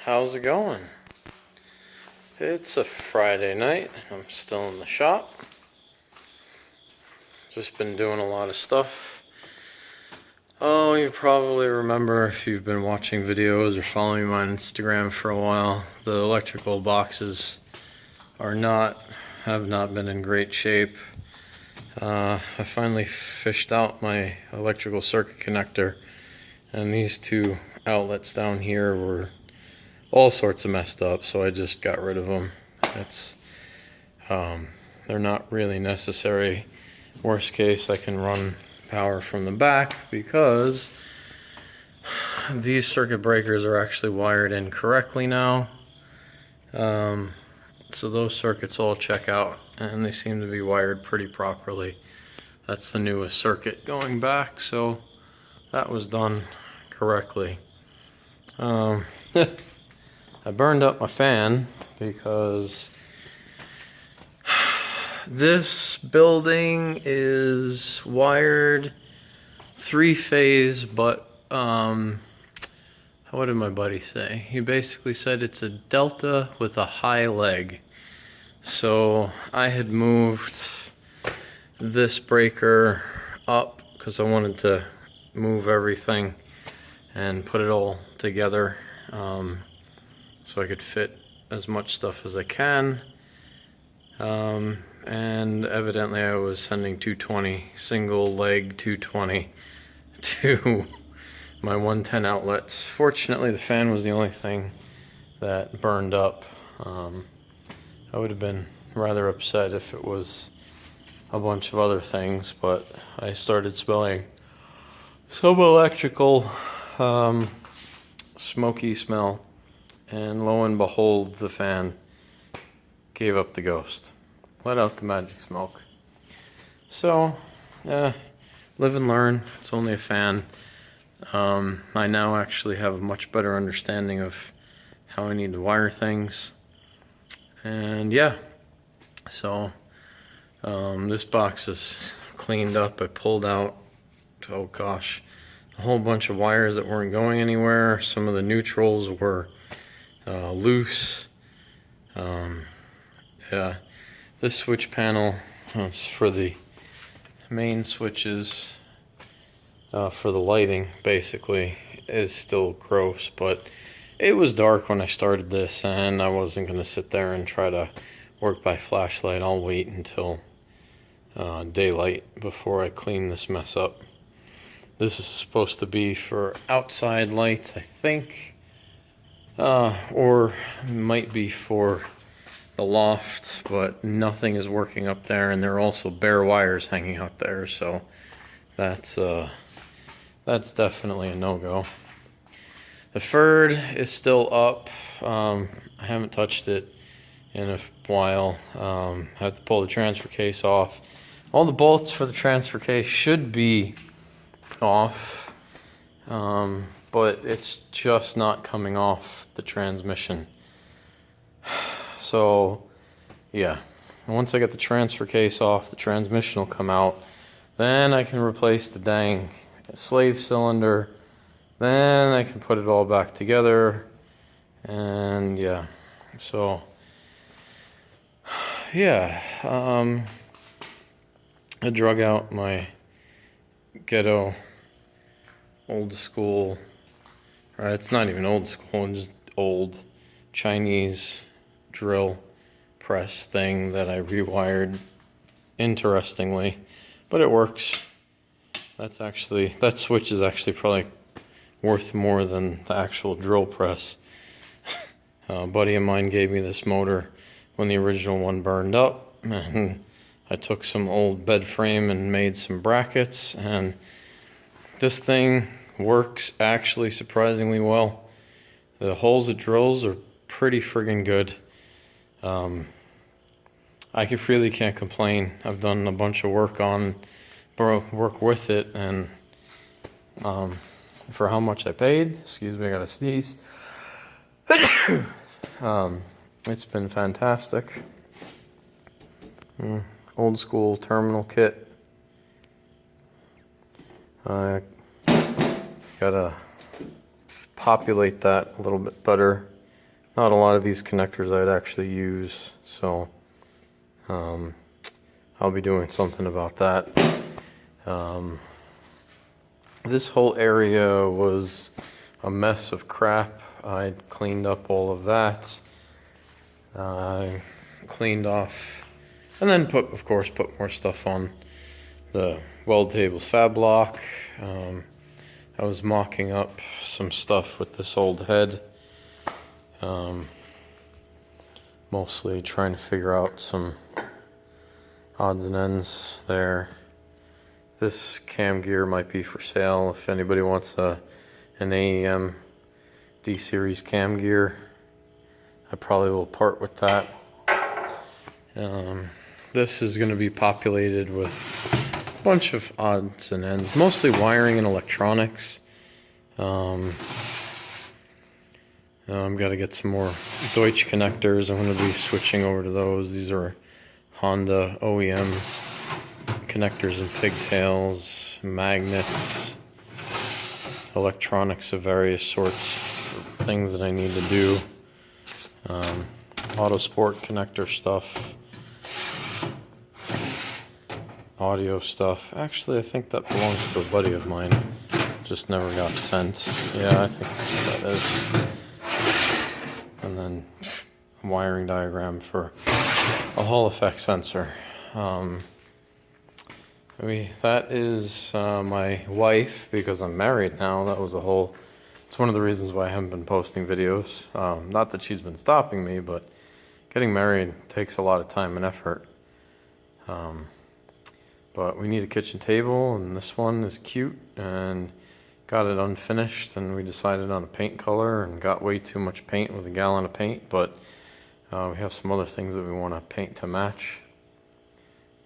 How's it going? It's a Friday night. I'm still in the shop. Just been doing a lot of stuff. Oh, you probably remember if you've been watching videos or following me on Instagram for a while, the electrical boxes have not been in great shape. I finally fished out my electrical circuit connector, and these two outlets down here were all sorts of messed up, so I just got rid of them. They're not really necessary. Worst case, I can run power from the back because these circuit breakers are actually wired in correctly now. So those circuits all check out and they seem to be wired pretty properly. That's the newest circuit going back, so that was done correctly. I burned up my fan because this building is wired 3-phase, but what did my buddy say? He basically said it's a delta with a high leg. So I had moved this breaker up because I wanted to move everything and put it all together, so I could fit as much stuff as I can. And evidently I was sending 220, single leg 220 to my 110 outlets. Fortunately, the fan was the only thing that burned up. I would have been rather upset if it was a bunch of other things, but I started smelling some electrical smoky smell, and lo and behold, the fan gave up the ghost, let out the magic smoke. So live and learn. It's only a fan. I now actually have a much better understanding of how I need to wire things, and yeah, so this box is cleaned up. I pulled out, oh gosh, a whole bunch of wires that weren't going anywhere. Some of the neutrals were loose. Yeah, this switch panel is for the main switches, for the lighting, basically, is still gross, but it was dark when I started this, and I wasn't going to sit there and try to work by flashlight. I'll wait until daylight before I clean this mess up. This is supposed to be for outside lights, I think, or might be for the loft, but nothing is working up there, and there are also bare wires hanging out there, so that's definitely a no-go. The Ferd is still up. I haven't touched it in a while. I have to pull the transfer case off. All the bolts for the transfer case should be off, but it's just not coming off the transmission. So yeah, once I get the transfer case off, the transmission will come out. Then I can replace the dang slave cylinder. Then I can put it all back together, and yeah, so yeah, I drug out my ghetto old school, it's not even old school, just old Chinese drill press thing that I rewired, interestingly, but it works. That switch is actually probably worth more than the actual drill press. A buddy of mine gave me this motor when the original one burned up, and I took some old bed frame and made some brackets, and this thing works actually surprisingly well. The holes it drills are pretty friggin' good. I really can't complain. I've done a bunch of work with it, and for how much I paid, excuse me, I gotta sneeze. It's been fantastic. Old school terminal kit. Gotta populate that a little bit better not a lot of these connectors I'd actually use, so I'll be doing something about that. This whole area was a mess of crap. I cleaned up all of that. I cleaned off, and then of course put more stuff on the weld tables fab block. I was mocking up some stuff with this old head. Mostly trying to figure out some odds and ends there. This cam gear might be for sale if anybody wants an AEM D-series cam gear. I probably will part with that. This is going to be populated with a bunch of odds and ends, mostly wiring and electronics. I've got to get some more Deutsch connectors. I'm going to be switching over to those. These are Honda OEM connectors and pigtails, magnets, electronics of various sorts, things that I need to do. Autosport connector stuff, audio stuff. Actually, I think that belongs to a buddy of mine. Just never got sent. Yeah, I think that's what that is. And then a wiring diagram for a Hall effect sensor. That is my wife, because I'm married now. It's one of the reasons why I haven't been posting videos. Not that she's been stopping me, but getting married takes a lot of time and effort. But we need a kitchen table, and this one is cute, and got it unfinished, and we decided on a paint color and got way too much paint with a gallon of paint, but we have some other things that we want to paint to match.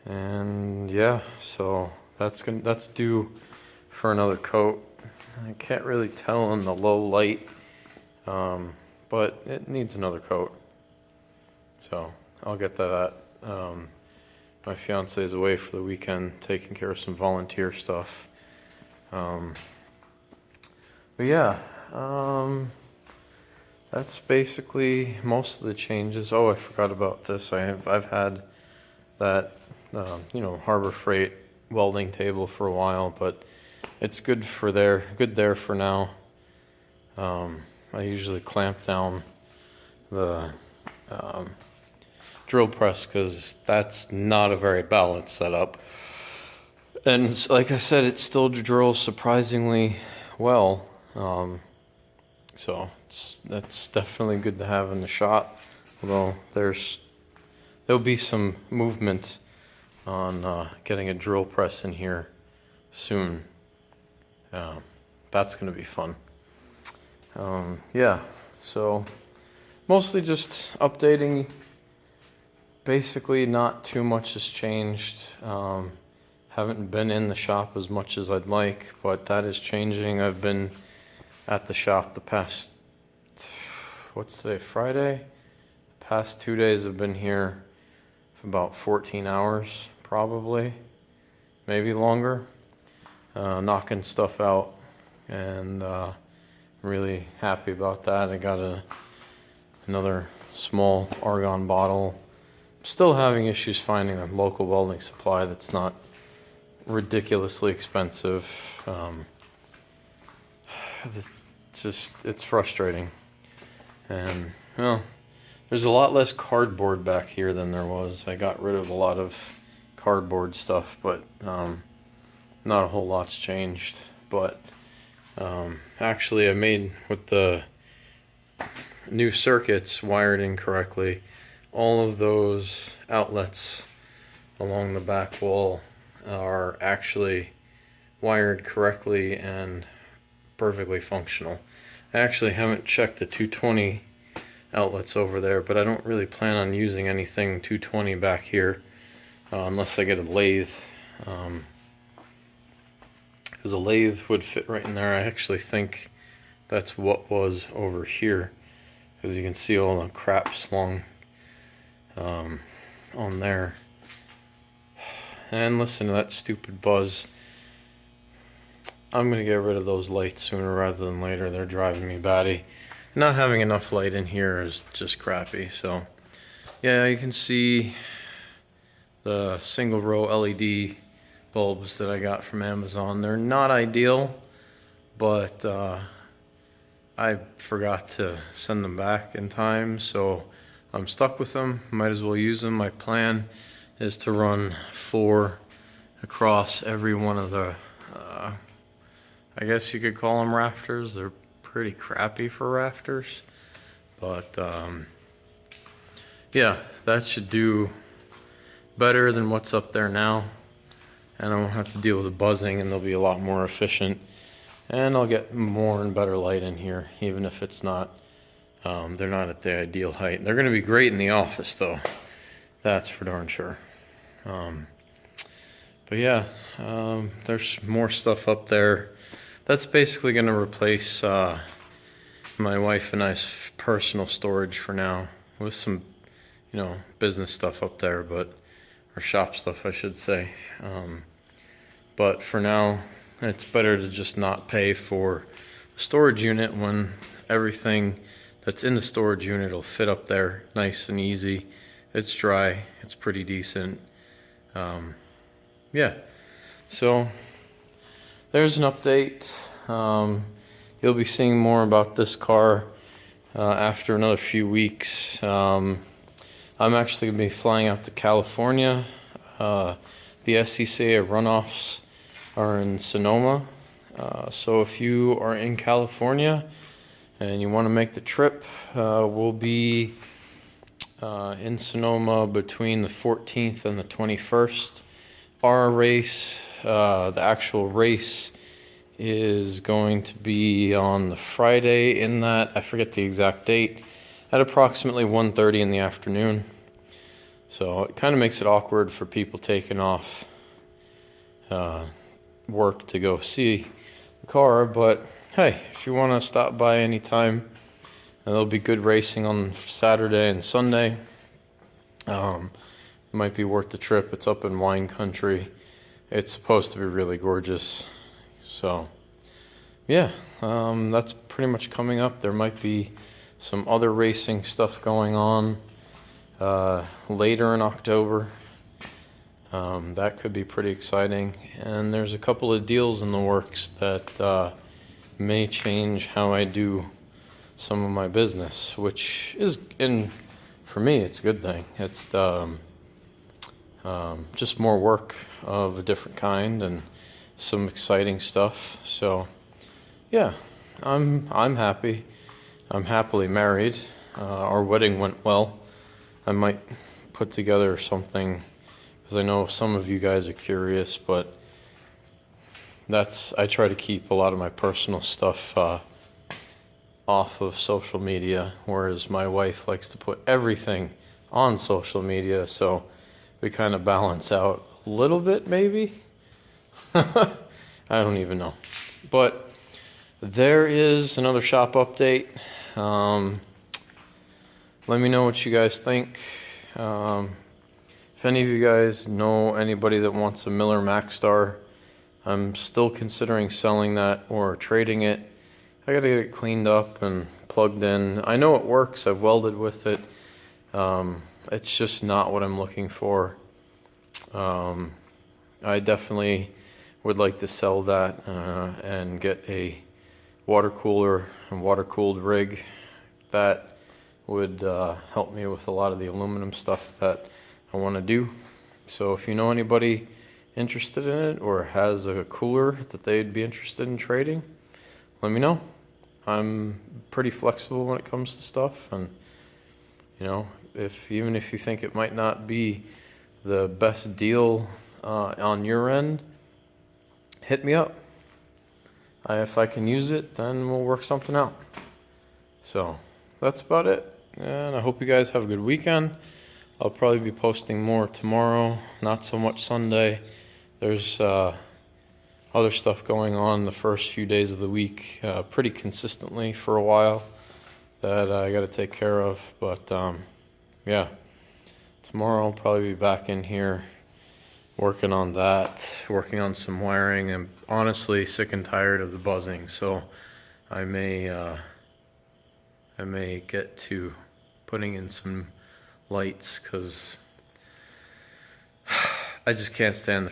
And yeah, so that's due for another coat. I can't really tell in the low light, but it needs another coat. So I'll get that out. My fiance is away for the weekend taking care of some volunteer stuff. But yeah, that's basically most of the changes. Oh, I forgot about this. I've had that Harbor Freight welding table for a while, but it's good there for now. I usually clamp down the drill press because that's not a very balanced setup. And like I said, it still drills surprisingly well. So that's definitely good to have in the shop. Although there'll be some movement on getting a drill press in here soon. That's going to be fun. Yeah, so mostly just updating. Basically, not too much has changed. Haven't been in the shop as much as I'd like, but that is changing. I've been at the shop the past, what's today, Friday? The past 2 days I've been here for about 14 hours, probably, maybe longer, knocking stuff out, and really happy about that. I got another small argon bottle. Still having issues finding a local welding supply that's not ridiculously expensive. It's frustrating. And well, there's a lot less cardboard back here than there was. I got rid of a lot of cardboard stuff, but not a whole lot's changed. But actually, I made, with the new circuits wired incorrectly, all of those outlets along the back wall are actually wired correctly and perfectly functional. I actually haven't checked the 220 outlets over there, but I don't really plan on using anything 220 back here unless I get a lathe, because a lathe would fit right in there. I actually think that's what was over here, because you can see all the crap slung on there. And listen to that stupid buzz. I'm gonna get rid of those lights sooner rather than later. They're driving me batty. not having enough light in here is just crappy. So yeah, you can see the single row LED bulbs that I got from Amazon. They're not ideal, but I forgot to send them back in time, so I'm stuck with them. Might as well use them. My plan is to run 4 across every one of the I guess you could call them rafters. They're pretty crappy for rafters, but yeah, that should do better than what's up there now, and I won't have to deal with the buzzing, and they'll be a lot more efficient, and I'll get more and better light in here, even if it's not they're not at the ideal height. They're going to be great in the office though, that's for darn sure. But yeah, there's more stuff up there. That's basically going to replace my wife and I's personal storage for now, with some, you know, business stuff up there, but or shop stuff, I should say. But for now, it's better to just not pay for a storage unit when everything that's in the storage unit will fit up there nice and easy. It's dry, it's pretty decent. Yeah, so there's an update. You'll be seeing more about this car after another few weeks. I'm actually going to be flying out to California. The SCCA runoffs are in Sonoma. So if you are in California and you want to make the trip, we'll be in Sonoma between the 14th and the 21st. Our race, the actual race, is going to be on the Friday in that, I forget the exact date, at approximately 1:30 in the afternoon. So it kind of makes it awkward for people taking off work to go see the car, but hey, if you want to stop by anytime, there'll be good racing on Saturday and Sunday. It might be worth the trip. It's up in wine country. It's supposed to be really gorgeous. So yeah, that's pretty much coming up. There might be some other racing stuff going on later in October. That could be pretty exciting. And there's a couple of deals in the works that may change how I do some of my business, which is, for me, it's a good thing. It's just more work of a different kind and some exciting stuff. So yeah, I'm happy. I'm happily married. Our wedding went well. I might put together something, because I know some of you guys are curious, but I try to keep a lot of my personal stuff off of social media, whereas my wife likes to put everything on social media, so we kind of balance out a little bit, maybe. I don't even know. But there is another shop update. Let me know what you guys think. If any of you guys know anybody that wants a Miller Maxstar, I'm still considering selling that or trading it. I gotta get it cleaned up and plugged in. I know it works. I've welded with it. It's just not what I'm looking for. I definitely would like to sell that and get a water cooler and water cooled rig. That would help me with a lot of the aluminum stuff that I want to do. So if you know anybody interested in it or has a cooler that they'd be interested in trading, let me know. I'm pretty flexible when it comes to stuff, and you know, even if you think it might not be the best deal on your end, hit me up. If I can use it, then we'll work something out. So that's about it, and I hope you guys have a good weekend. I'll probably be posting more tomorrow, not so much Sunday. There's other stuff going on the first few days of the week pretty consistently for a while that I got to take care of. But yeah, tomorrow I'll probably be back in here working on that, working on some wiring. I'm honestly sick and tired of the buzzing, so I may I may get to putting in some lights, because I just can't stand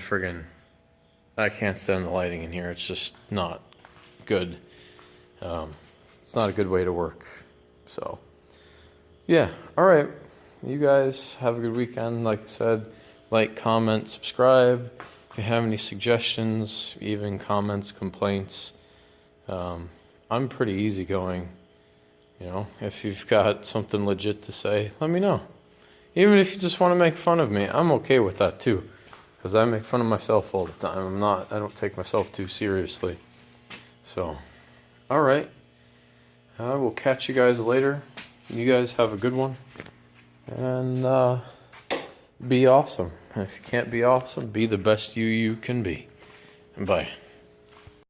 I can't stand the lighting in here. It's just not good. It's not a good way to work. So, yeah. All right. You guys have a good weekend. Like I said, like, comment, subscribe. If you have any suggestions, even comments, complaints, I'm pretty easygoing. You know, if you've got something legit to say, let me know. Even if you just want to make fun of me, I'm okay with that too. Because I make fun of myself all the time. I don't take myself too seriously. So, all right. I will catch you guys later. You guys have a good one. And be awesome. And if you can't be awesome, be the best you can be. And bye.